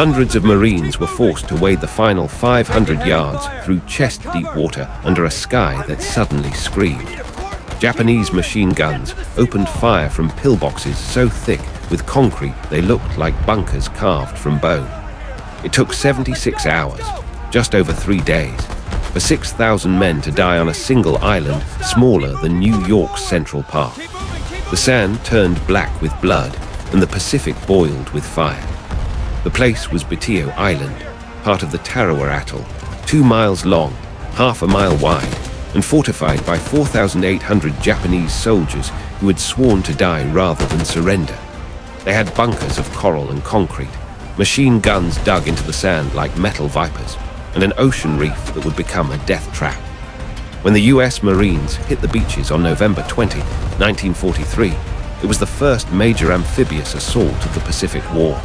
Hundreds of Marines were forced to wade the final 500 yards through chest-deep water under a sky that suddenly screamed. Japanese machine guns opened fire from pillboxes so thick with concrete they looked like bunkers carved from bone. It took 76 hours, just over 3 days, for 6,000 men to die on a single island smaller than New York's Central Park. The sand turned black with blood and the Pacific boiled with fire. The place was Batio Island, part of the Tarawa Atoll, 2 miles long, half a mile wide, and fortified by 4,800 Japanese soldiers who had sworn to die rather than surrender. They had bunkers of coral and concrete, machine guns dug into the sand like metal vipers, and an ocean reef that would become a death trap. When the US Marines hit the beaches on November 20, 1943, it was the first major amphibious assault of the Pacific War,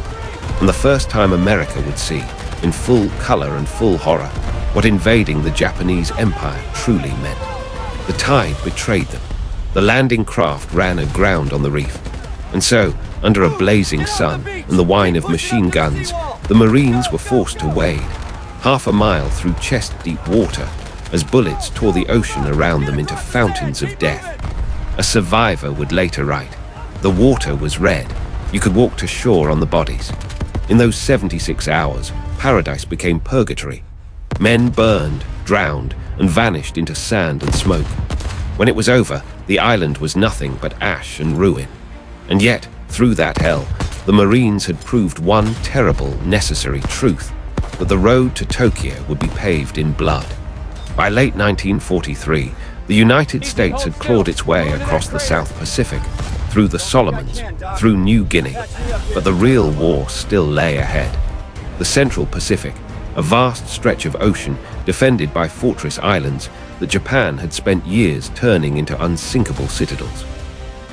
and the first time America would see, in full color and full horror, what invading the Japanese Empire truly meant. The tide betrayed them. The landing craft ran aground on the reef, and so, under a blazing sun and the whine of machine guns, the Marines were forced to wade half a mile through chest-deep water as bullets tore the ocean around them into fountains of death. A survivor would later write, "The water was red. You could walk to shore on the bodies." In those 76 hours, paradise became purgatory. Men burned, drowned, and vanished into sand and smoke. When it was over, the island was nothing but ash and ruin. And yet, through that hell, the Marines had proved one terrible, necessary truth, that the road to Tokyo would be paved in blood. By late 1943, the United States had clawed its way across the South Pacific, through the Solomons, through New Guinea, but the real war still lay ahead. The Central Pacific, a vast stretch of ocean defended by fortress islands that Japan had spent years turning into unsinkable citadels.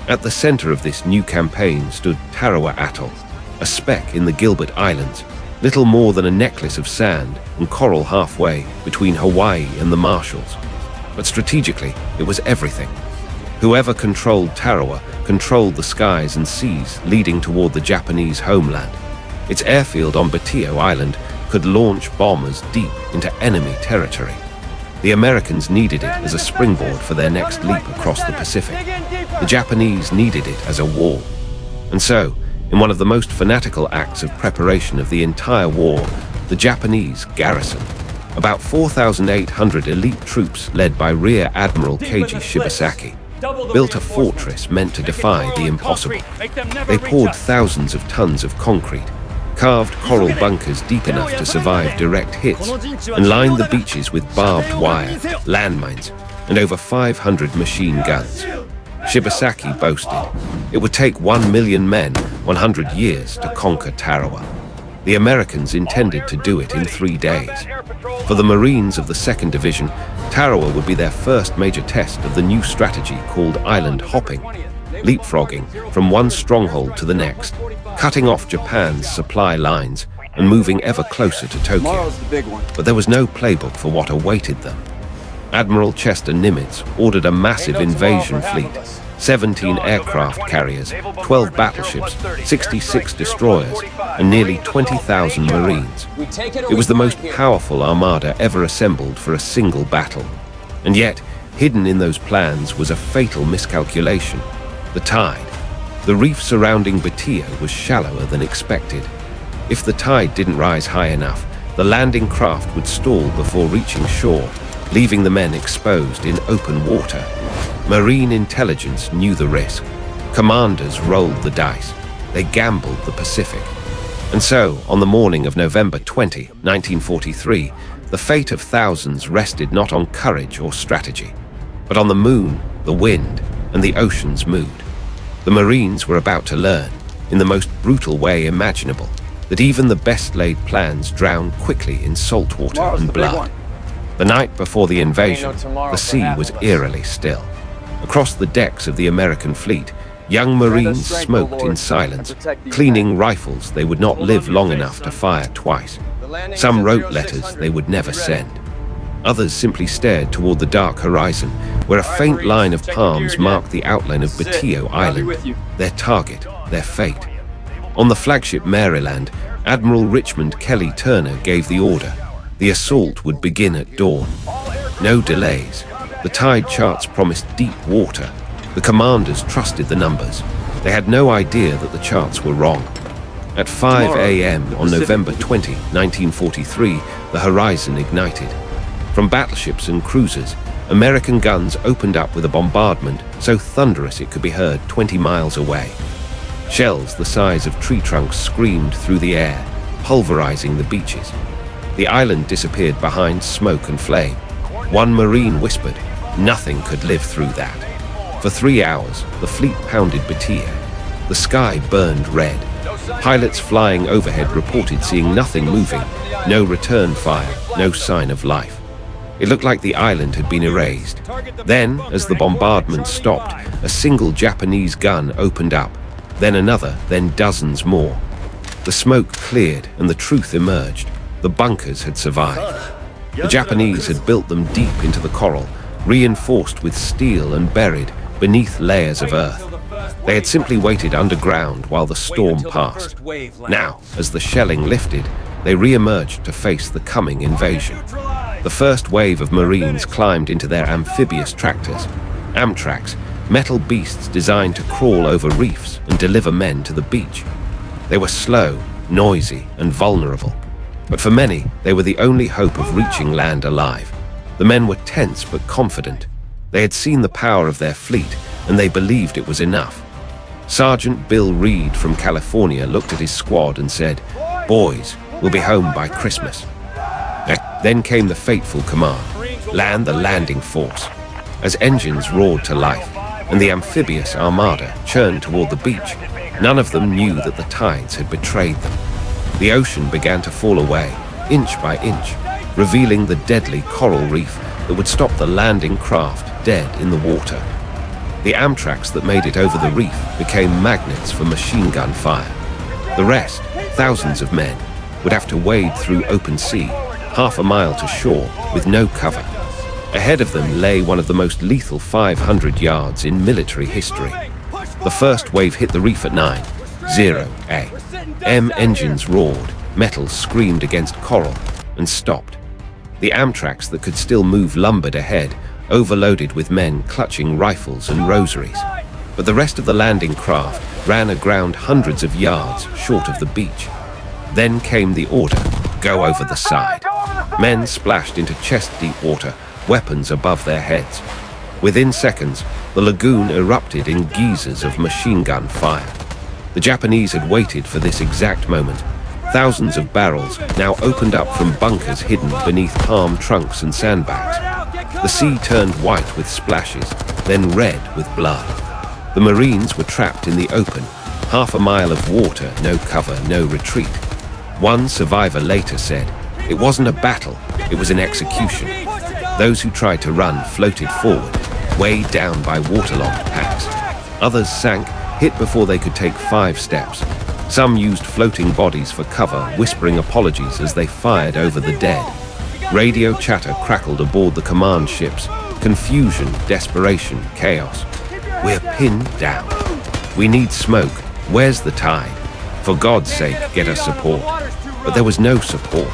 At the center of this new campaign stood Tarawa Atoll, a speck in the Gilbert Islands, little more than a necklace of sand and coral halfway between Hawaii and the Marshalls. But strategically, it was everything. Whoever controlled Tarawa controlled the skies and seas leading toward the Japanese homeland. Its airfield on Batio Island could launch bombers deep into enemy territory. The Americans needed it as a springboard for their next leap across the Pacific. The Japanese needed it as a wall. And so, in one of the most fanatical acts of preparation of the entire war, the Japanese garrison, about 4,800 elite troops led by Rear Admiral Keiji Shibasaki, built a fortress meant to defy the impossible. They poured thousands of tons of concrete, carved coral bunkers deep enough to survive direct hits, and lined the beaches with barbed wire, landmines, and over 500 machine guns. Shibasaki boasted, it would take 1 million men 100 years to conquer Tarawa. The Americans intended to do it in 3 days. For the Marines of the 2nd Division, Tarawa would be their first major test of the new strategy called island hopping, leapfrogging from one stronghold to the next, cutting off Japan's supply lines and moving ever closer to Tokyo. But there was no playbook for what awaited them. Admiral Chester Nimitz ordered a massive invasion fleet, 17 aircraft carriers, 12 battleships, 66 destroyers, and nearly 20,000 Marines. It was the most powerful armada ever assembled for a single battle. And yet, hidden in those plans was a fatal miscalculation: the tide. The reef surrounding Batio was shallower than expected. If the tide didn't rise high enough, the landing craft would stall before reaching shore, leaving the men exposed in open water. Marine intelligence knew the risk. Commanders rolled the dice. They gambled the Pacific. And so, on the morning of November 20, 1943, the fate of thousands rested not on courage or strategy, but on the moon, the wind, and the ocean's mood. The Marines were about to learn, in the most brutal way imaginable, that even the best-laid plans drown quickly in salt water and blood. The night before the invasion, the sea was eerily still. Across the decks of the American fleet, young Marines smoked in silence, cleaning rifles they would not live long enough to fire twice. Some wrote letters they would never send. Others simply stared toward the dark horizon, where a faint line of palms marked the outline of Batio Island, their target, their fate. On the flagship Maryland, Admiral Richmond Kelly Turner gave the order. The assault would begin at dawn. No delays. The tide charts promised deep water. The commanders trusted the numbers. They had no idea that the charts were wrong. At 5 a.m. on November 20, 1943, the horizon ignited. From battleships and cruisers, American guns opened up with a bombardment so thunderous it could be heard 20 miles away. Shells the size of tree trunks screamed through the air, pulverizing the beaches. The island disappeared behind smoke and flame. One Marine whispered, "Nothing could live through that." For 3 hours, the fleet pounded Batia. The sky burned red. Pilots flying overhead reported seeing nothing moving, no return fire, no sign of life. It looked like the island had been erased. Then, as the bombardment stopped, a single Japanese gun opened up, then another, then dozens more. The smoke cleared and the truth emerged. The bunkers had survived. The Japanese had built them deep into the coral, reinforced with steel and buried beneath layers of earth. They had simply waited underground while the storm passed. Now, as the shelling lifted, they re-emerged to face the coming invasion. The first wave of Marines climbed into their amphibious tractors, Amtraks, metal beasts designed to crawl over reefs and deliver men to the beach. They were slow, noisy, and vulnerable. But for many, they were the only hope of reaching land alive. The men were tense but confident. They had seen the power of their fleet, and they believed it was enough. Sergeant Bill Reed from California looked at his squad and said, "Boys, we'll be home by Christmas." Then came the fateful command, "Land the landing force." As engines roared to life, and the amphibious armada churned toward the beach, none of them knew that the tides had betrayed them. The ocean began to fall away, inch by inch, revealing the deadly coral reef that would stop the landing craft dead in the water. The Amtraks that made it over the reef became magnets for machine gun fire. The rest, thousands of men, would have to wade through open sea, half a mile to shore, with no cover. Ahead of them lay one of the most lethal 500 yards in military history. The first wave hit the reef at 9:00 a.m. Engines roared, metal screamed against coral, and stopped. The Amtraks that could still move lumbered ahead, overloaded with men clutching rifles and rosaries. But the rest of the landing craft ran aground hundreds of yards short of the beach. Then came the order, "Go over the side." Men splashed into chest-deep water, weapons above their heads. Within seconds, the lagoon erupted in geysers of machine gun fire. The Japanese had waited for this exact moment. Thousands of barrels now opened up from bunkers hidden beneath palm trunks and sandbags. The sea turned white with splashes, then red with blood. The Marines were trapped in the open, half a mile of water, no cover, no retreat. One survivor later said, "It wasn't a battle, it was an execution." Those who tried to run floated forward, weighed down by waterlogged packs. Others sank, hit before they could take 5 steps. Some used floating bodies for cover, whispering apologies as they fired over the dead. Radio chatter crackled aboard the command ships. Confusion, desperation, chaos. "We're pinned down. We need smoke. Where's the tide? For God's sake, get us support." But there was no support.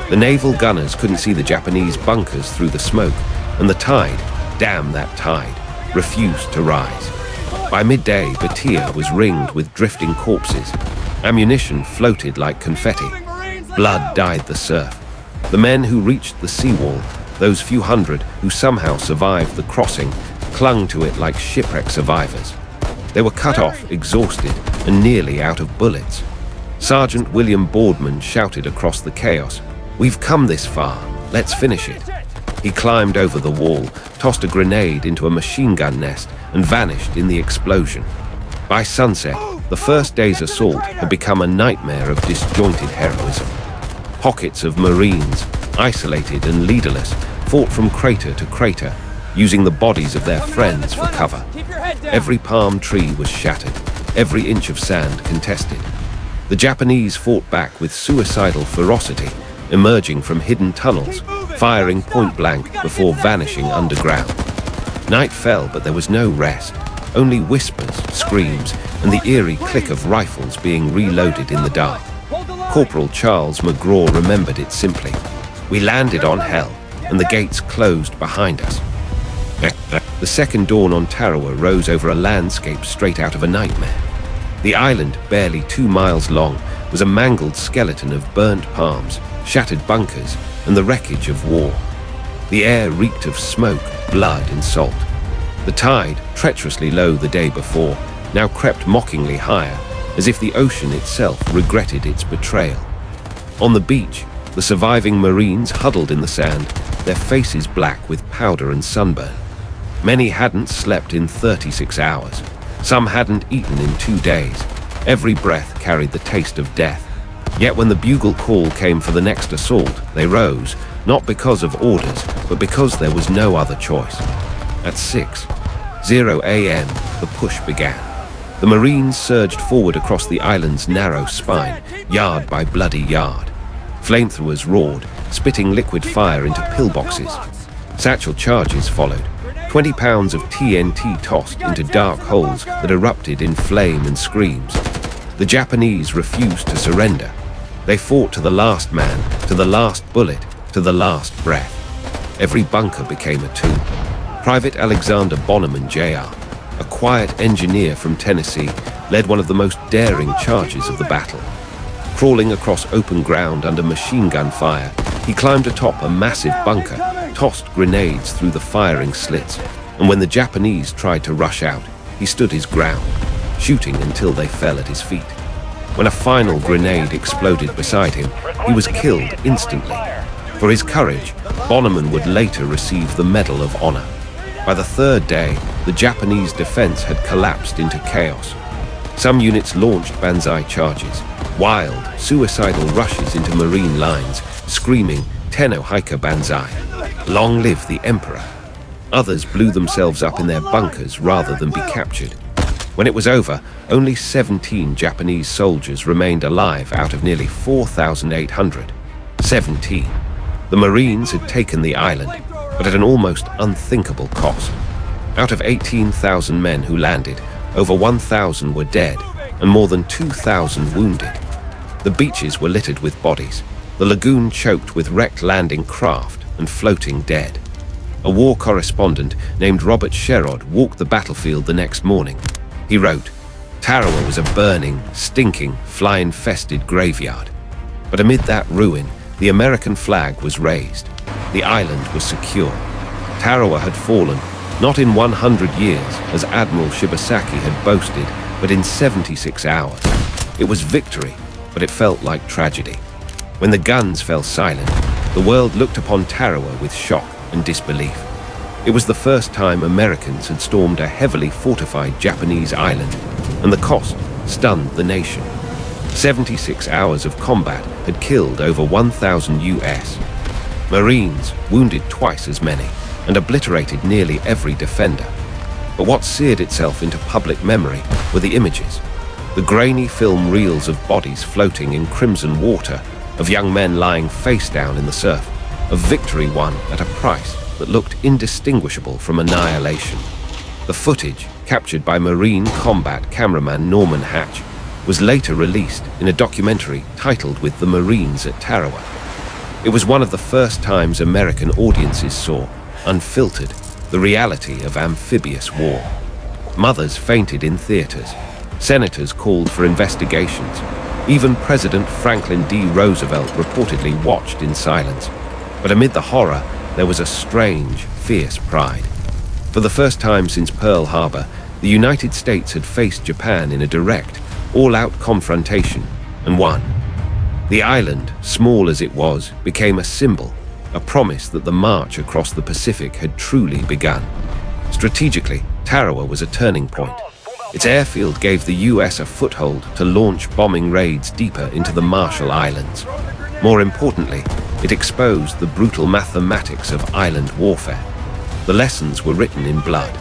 The naval gunners couldn't see the Japanese bunkers through the smoke, and the tide, damn that tide, refused to rise. By midday, Batia was ringed with drifting corpses. Ammunition floated like confetti. Blood dyed the surf. The men who reached the seawall, those few hundred who somehow survived the crossing, clung to it like shipwreck survivors. They were cut off, exhausted, and nearly out of bullets. Sergeant William Boardman shouted across the chaos, "We've come this far, let's finish it." He climbed over the wall, tossed a grenade into a machine gun nest, and vanished in the explosion. By sunset, the first day's assault had become a nightmare of disjointed heroism. Pockets of Marines, isolated and leaderless, fought from crater to crater, using the bodies of their friends for cover. Every palm tree was shattered, every inch of sand contested. The Japanese fought back with suicidal ferocity, emerging from hidden tunnels, firing point blank before vanishing underground. Night fell, but there was no rest. only whispers, screams, and the eerie click of rifles being reloaded in the dark. Corporal Charles McGraw remembered it simply. We landed on hell, and the gates closed behind us. The second dawn on Tarawa rose over a landscape straight out of a nightmare. The island, barely 2 miles long, was a mangled skeleton of burnt palms, shattered bunkers, and the wreckage of war. The air reeked of smoke, blood, and salt. The tide, treacherously low the day before, now crept mockingly higher, as if the ocean itself regretted its betrayal. On the beach, the surviving Marines huddled in the sand, their faces black with powder and sunburn. Many hadn't slept in 36 hours. Some hadn't eaten in 2 days. Every breath carried the taste of death. Yet when the bugle call came for the next assault, they rose, not because of orders, but because there was no other choice. At 6:00 a.m., the push began. The Marines surged forward across the island's narrow spine, yard by bloody yard. Flamethrowers roared, spitting liquid fire into pillboxes. Satchel charges followed. 20 pounds of TNT tossed into dark holes that erupted in flame and screams. The Japanese refused to surrender. They fought to the last man, to the last bullet, to the last breath. Every bunker became a tomb. Private Alexander Bonneman, Jr., a quiet engineer from Tennessee, led one of the most daring charges of the battle. Crawling across open ground under machine gun fire, he climbed atop a massive bunker, tossed grenades through the firing slits, and when the Japanese tried to rush out, he stood his ground, shooting until they fell at his feet. When a final grenade exploded beside him, he was killed instantly. For his courage, Bonneman would later receive the Medal of Honor. By the third day, the Japanese defense had collapsed into chaos. Some units launched banzai charges, wild, suicidal rushes into Marine lines, screaming, "Tenno Hika Banzai! Long live the Emperor!" Others blew themselves up in their bunkers rather than be captured. When it was over, only 17 Japanese soldiers remained alive out of nearly 4,800. 17. The Marines had taken the island, but at an almost unthinkable cost. Out of 18,000 men who landed, over 1,000 were dead and more than 2,000 wounded. The beaches were littered with bodies, the lagoon choked with wrecked landing craft and floating dead. A war correspondent named Robert Sherrod walked the battlefield the next morning. He wrote, "Tarawa was a burning, stinking, fly-infested graveyard. But amid that ruin, the American flag was raised. The island was secure. Tarawa had fallen, not in 100 years, as Admiral Shibasaki had boasted, but in 76 hours. It was victory, but it felt like tragedy. When the guns fell silent, the world looked upon Tarawa with shock and disbelief. It was the first time Americans had stormed a heavily fortified Japanese island, and the cost stunned the nation. 76 hours of combat had killed over 1,000 US. Marines wounded twice as many and obliterated nearly every defender. But what seared itself into public memory were the images. The grainy film reels of bodies floating in crimson water, of young men lying face down in the surf, of victory won at a price that looked indistinguishable from annihilation. The footage, captured by Marine combat cameraman Norman Hatch, was later released in a documentary titled "With the Marines at Tarawa." It was one of the first times American audiences saw, unfiltered, the reality of amphibious war. Mothers fainted in theaters. Senators called for investigations. Even President Franklin D. Roosevelt reportedly watched in silence. But amid the horror, there was a strange, fierce pride. For the first time since Pearl Harbor, the United States had faced Japan in a direct, all-out confrontation, and won. The island, small as it was, became a symbol, a promise that the march across the Pacific had truly begun. Strategically, Tarawa was a turning point. Its airfield gave the US a foothold to launch bombing raids deeper into the Marshall Islands. More importantly, it exposed the brutal mathematics of island warfare. The lessons were written in blood.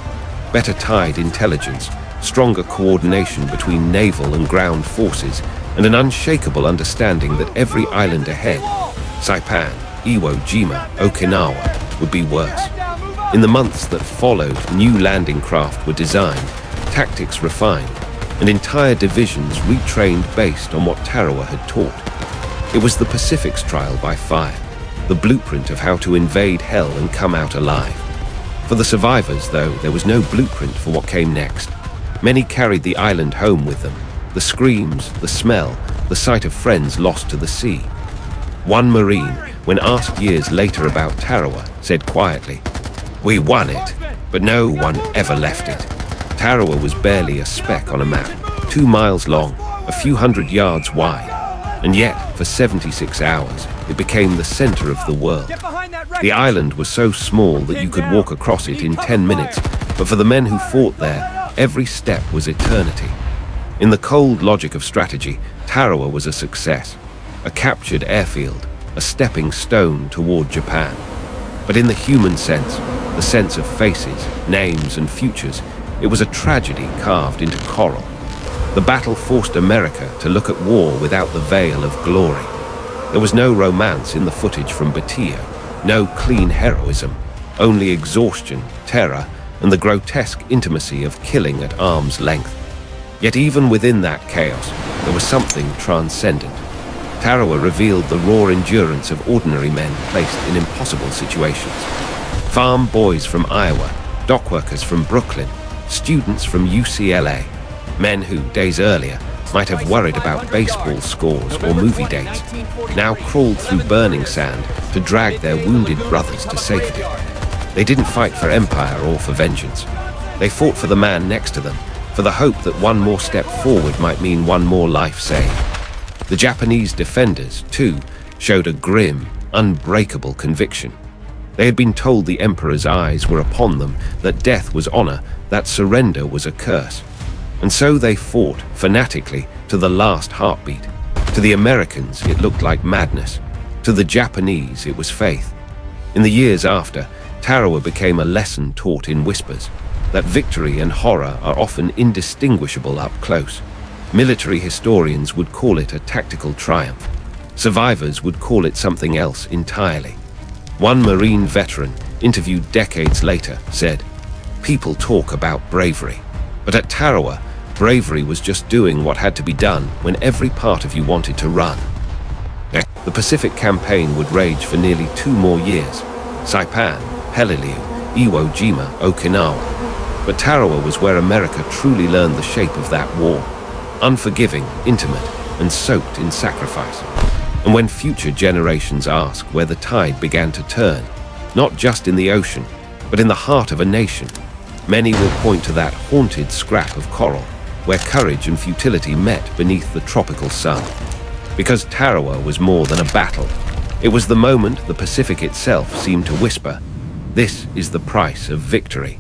Better tied intelligence, stronger coordination between naval and ground forces, and an unshakable understanding that every island ahead, Saipan, Iwo Jima, Okinawa, would be worse. In the months that followed, new landing craft were designed, tactics refined, and entire divisions retrained based on what Tarawa had taught. It was the Pacific's trial by fire, the blueprint of how to invade hell and come out alive. For the survivors, though, there was no blueprint for what came next. Many carried the island home with them, the screams, the smell, the sight of friends lost to the sea. One Marine, when asked years later about Tarawa, said quietly, "We won it, but no one ever left it." Tarawa was barely a speck on a map, 2 miles long, a few hundred yards wide, and yet, for 76 hours, it became the center of the world. The island was so small that you could walk across it in 10 minutes, but for the men who fought there, every step was eternity. In the cold logic of strategy, Tarawa was a success, a captured airfield, a stepping stone toward Japan. But in the human sense, the sense of faces, names, and futures, it was a tragedy carved into coral. The battle forced America to look at war without the veil of glory. There was no romance in the footage from Batillo, no clean heroism, only exhaustion, terror, and the grotesque intimacy of killing at arm's length. Yet even within that chaos, there was something transcendent. Tarawa revealed the raw endurance of ordinary men placed in impossible situations. Farm boys from Iowa, dockworkers from Brooklyn, students from UCLA, men who, days earlier, might have worried about baseball scores or movie dates, now crawled through burning sand to drag their wounded brothers to safety. They didn't fight for empire or for vengeance. They fought for the man next to them, for the hope that one more step forward might mean one more life saved. The Japanese defenders, too, showed a grim, unbreakable conviction. They had been told the emperor's eyes were upon them, that death was honor, that surrender was a curse. And so they fought, fanatically, to the last heartbeat. To the Americans, it looked like madness. To the Japanese, it was faith. In the years after, Tarawa became a lesson taught in whispers, that victory and horror are often indistinguishable up close. Military historians would call it a tactical triumph. Survivors would call it something else entirely. One Marine veteran, interviewed decades later, said, "People talk about bravery, but at Tarawa, bravery was just doing what had to be done when every part of you wanted to run." The Pacific campaign would rage for nearly 2 more years. Saipan, Peleliu, Iwo Jima, Okinawa. But Tarawa was where America truly learned the shape of that war. Unforgiving, intimate, and soaked in sacrifice. And when future generations ask where the tide began to turn, not just in the ocean, but in the heart of a nation, many will point to that haunted scrap of coral, where courage and futility met beneath the tropical sun. Because Tarawa was more than a battle. It was the moment the Pacific itself seemed to whisper, "This is the price of victory."